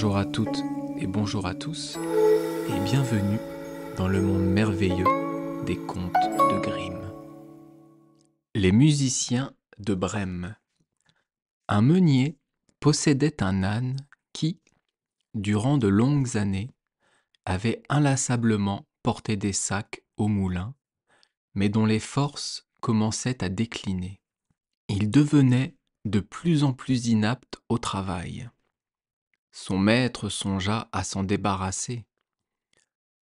Bonjour à toutes et bonjour à tous, et bienvenue dans le monde merveilleux des contes de Grimm. Les musiciens de Brême. Un meunier possédait un âne qui, durant de longues années, avait inlassablement porté des sacs au moulin, mais dont les forces commençaient à décliner. Il devenait de plus en plus inapte au travail. Son maître songea à s'en débarrasser.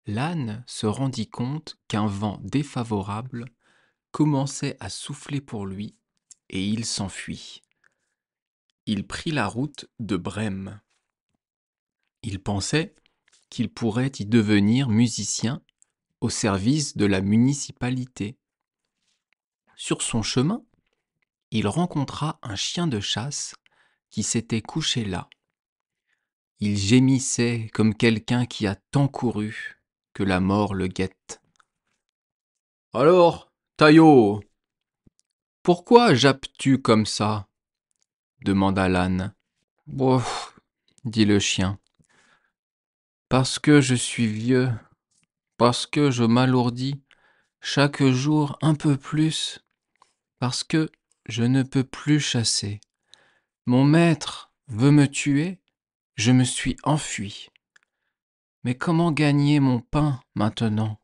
L'âne se rendit compte qu'un vent défavorable commençait à souffler pour lui et il s'enfuit. Il prit la route de Brême. Il pensait qu'il pourrait y devenir musicien au service de la municipalité. Sur son chemin, il rencontra un chien de chasse qui s'était couché là. Il gémissait comme quelqu'un qui a tant couru que la mort le guette. « Alors, Taillot, pourquoi jappes-tu comme ça ?» demanda l'âne. « Bof, dit le chien. Parce que je suis vieux, parce que je m'alourdis chaque jour un peu plus, parce que je ne peux plus chasser. Mon maître veut me tuer, je me suis enfui. Mais comment gagner mon pain maintenant ? »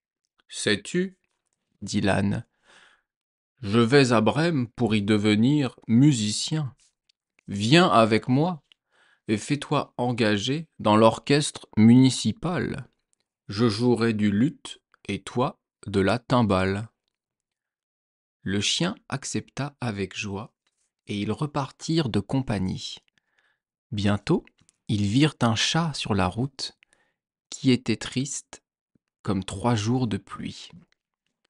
« Sais-tu, dit l'âne, je vais à Brême pour y devenir musicien. Viens avec moi et fais-toi engager dans l'orchestre municipal. Je jouerai du luth et toi de la timbale. » Le chien accepta avec joie et ils repartirent de compagnie. Bientôt, ils virent un chat sur la route qui était triste comme 3 jours de pluie.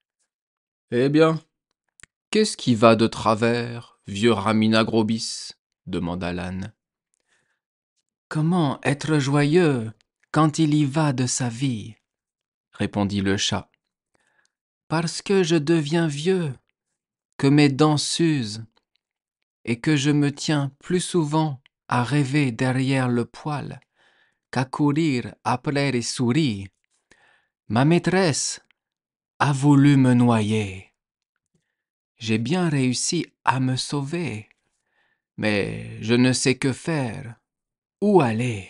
« Eh bien, qu'est-ce qui va de travers, vieux Raminagrobis ?» demanda l'âne. « Comment être joyeux quand il y va de sa vie ?» répondit le chat. « Parce que je deviens vieux, que mes dents s'usent, et que je me tiens plus souvent à rêver derrière le poêle qu'à courir après les souris. Ma maîtresse a voulu me noyer. J'ai bien réussi à me sauver, mais je ne sais que faire, où aller.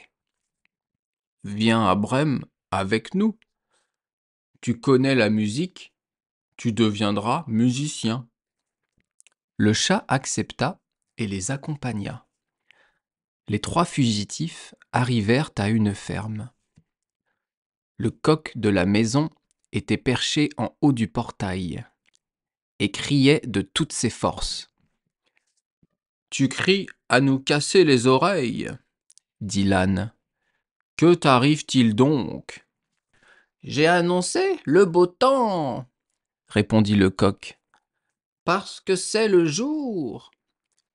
Viens à Brême avec nous. Tu connais la musique, tu deviendras musicien. » Le chat accepta et les accompagna. Les 3 fugitifs arrivèrent à une ferme. Le coq de la maison était perché en haut du portail et criait de toutes ses forces. « Tu cries à nous casser les oreilles, » dit l'âne. « Que t'arrive-t-il donc ?»« J'ai annoncé le beau temps, » répondit le coq, « parce que c'est le jour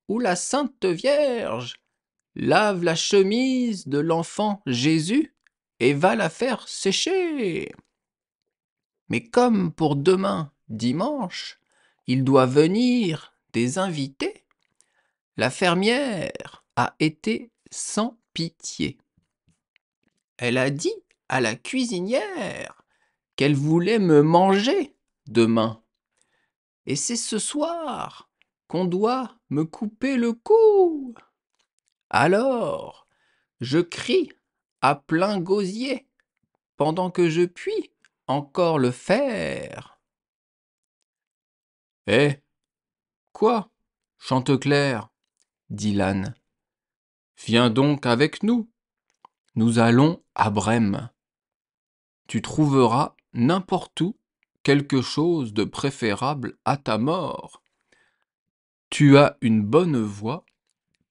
où la Sainte Vierge lave la chemise de l'enfant Jésus et va la faire sécher. Mais comme pour demain, dimanche, il doit venir des invités, la fermière a été sans pitié. Elle a dit à la cuisinière qu'elle voulait me manger demain. Et c'est ce soir qu'on doit me couper le cou. Alors, je crie à plein gosier pendant que je puis encore le faire. « Eh, quoi, Chanteclair ?» dit l'âne. « Viens donc avec nous, nous allons à Brême. Tu trouveras n'importe où quelque chose de préférable à ta mort. Tu as une bonne voix,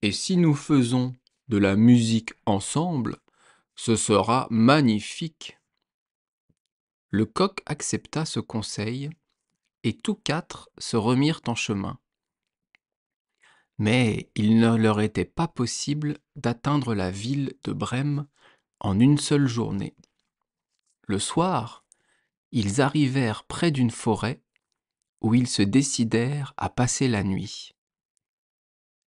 et si nous faisons de la musique ensemble, ce sera magnifique. » Le coq accepta ce conseil, et tous 4 se remirent en chemin. Mais il ne leur était pas possible d'atteindre la ville de Brême en une seule journée. Le soir, ils arrivèrent près d'une forêt où ils se décidèrent à passer la nuit.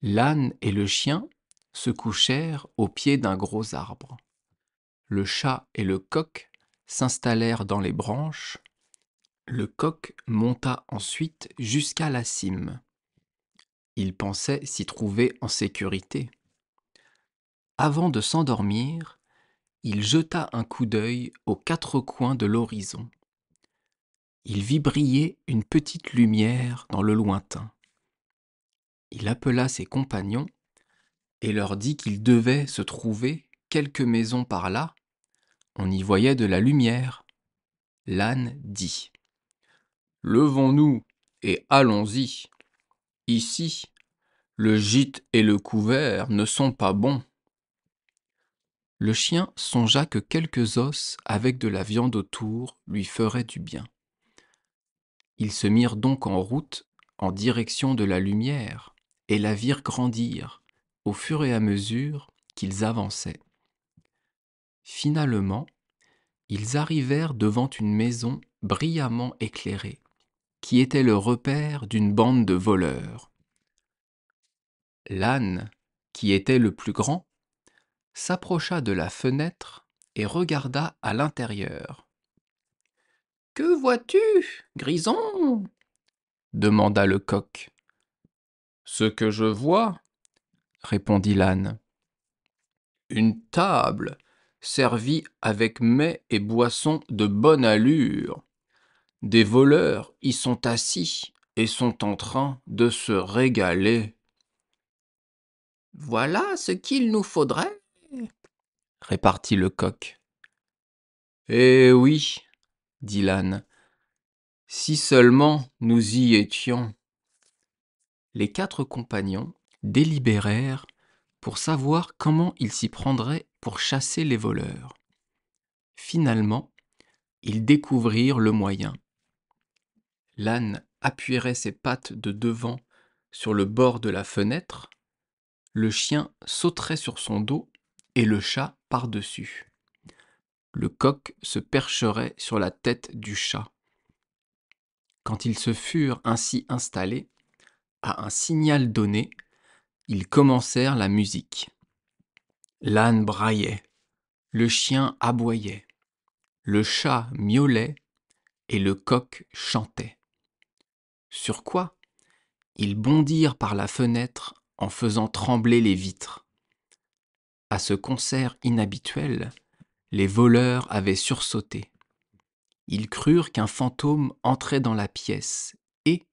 L'âne et le chien se couchèrent au pied d'un gros arbre. Le chat et le coq s'installèrent dans les branches. Le coq monta ensuite jusqu'à la cime. Il pensait s'y trouver en sécurité. Avant de s'endormir, il jeta un coup d'œil aux quatre coins de l'horizon. Il vit briller une petite lumière dans le lointain. Il appela ses compagnons et leur dit qu'il devait se trouver quelques maisons par là. On y voyait de la lumière. L'âne dit : « Levons-nous et allons-y. Ici, le gîte et le couvert ne sont pas bons. » Le chien songea que quelques os avec de la viande autour lui feraient du bien. Ils se mirent donc en route en direction de la lumière et la virent grandir au fur et à mesure qu'ils avançaient. Finalement, ils arrivèrent devant une maison brillamment éclairée, qui était le repère d'une bande de voleurs. L'âne, qui était le plus grand, s'approcha de la fenêtre et regarda à l'intérieur. « Que vois-tu, Grison ?» demanda le coq. « Ce que je vois, » répondit l'âne. « Une table servie avec mets et boissons de bonne allure. Des voleurs y sont assis et sont en train de se régaler. »« Voilà ce qu'il nous faudrait, » répartit le coq. « Eh oui, » dit l'âne, « si seulement nous y étions. » Les quatre compagnons délibérèrent pour savoir comment ils s'y prendraient pour chasser les voleurs. Finalement, ils découvrirent le moyen. L'âne appuierait ses pattes de devant sur le bord de la fenêtre, le chien sauterait sur son dos et le chat par-dessus. Le coq se percherait sur la tête du chat. Quand ils se furent ainsi installés, à un signal donné, ils commencèrent la musique. L'âne braillait, le chien aboyait, le chat miaulait et le coq chantait. Sur quoi ils bondirent par la fenêtre en faisant trembler les vitres. À ce concert inhabituel, les voleurs avaient sursauté. Ils crurent qu'un fantôme entrait dans la pièce et,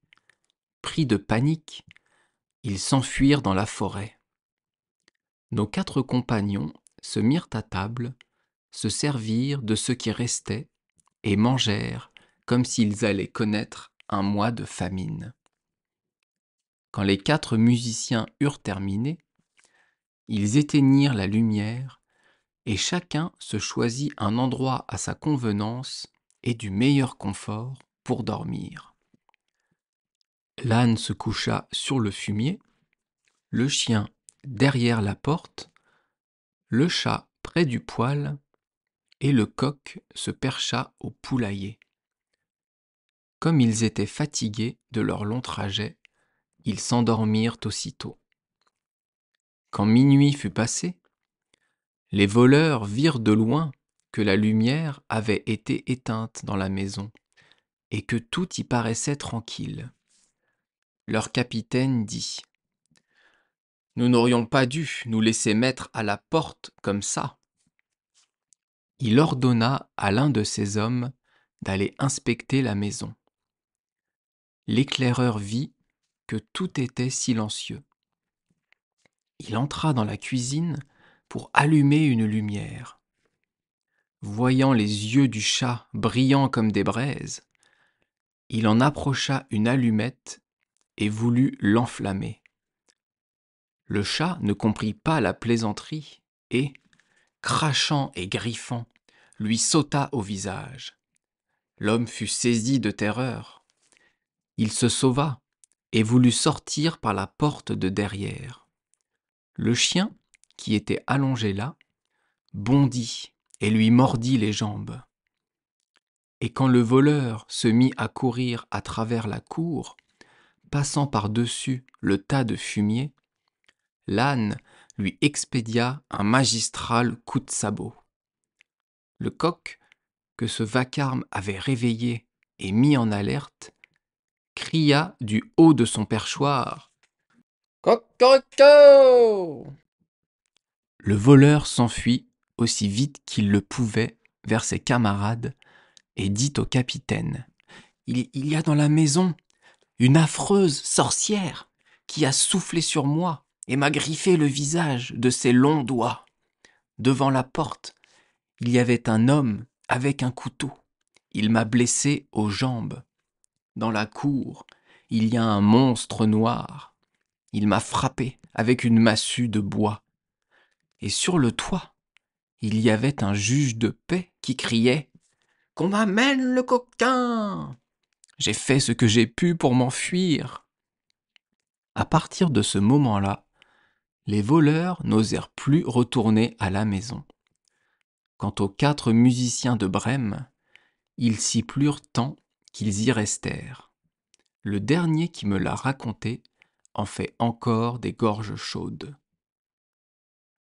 pris de panique, ils s'enfuirent dans la forêt. Nos quatre compagnons se mirent à table, se servirent de ce qui restait et mangèrent comme s'ils allaient connaître un mois de famine. Quand les quatre musiciens eurent terminé, ils éteignirent la lumière et chacun se choisit un endroit à sa convenance et du meilleur confort pour dormir. L'âne se coucha sur le fumier, le chien derrière la porte, le chat près du poêle et le coq se percha au poulailler. Comme ils étaient fatigués de leur long trajet, ils s'endormirent aussitôt. Quand minuit fut passé, les voleurs virent de loin que la lumière avait été éteinte dans la maison et que tout y paraissait tranquille. Leur capitaine dit : « Nous n'aurions pas dû nous laisser mettre à la porte comme ça. » Il ordonna à l'un de ses hommes d'aller inspecter la maison. L'éclaireur vit que tout était silencieux. Il entra dans la cuisine pour allumer une lumière. Voyant les yeux du chat brillants comme des braises, il en approcha une allumette et voulut l'enflammer. Le chat ne comprit pas la plaisanterie et, crachant et griffant, lui sauta au visage. L'homme fut saisi de terreur. Il se sauva et voulut sortir par la porte de derrière. Le chien, qui était allongé là, bondit et lui mordit les jambes. Et quand le voleur se mit à courir à travers la cour, passant par-dessus le tas de fumier, l'âne lui expédia un magistral coup de sabot. Le coq, que ce vacarme avait réveillé et mis en alerte, cria du haut de son perchoir: Cocorico! Le voleur s'enfuit aussi vite qu'il le pouvait vers ses camarades et dit au capitaine: Il y a dans la maison une affreuse sorcière qui a soufflé sur moi et m'a griffé le visage de ses longs doigts. Devant la porte, il y avait un homme avec un couteau. Il m'a blessé aux jambes. Dans la cour, il y a un monstre noir. Il m'a frappé avec une massue de bois. Et sur le toit, il y avait un juge de paix qui criait: Qu'on m'amène le coquin! J'ai fait ce que j'ai pu pour m'enfuir. À partir de ce moment-là, les voleurs n'osèrent plus retourner à la maison. Quant aux 4 musiciens de Brême, ils s'y plurent tant qu'ils y restèrent. Le dernier qui me l'a raconté en fait encore des gorges chaudes.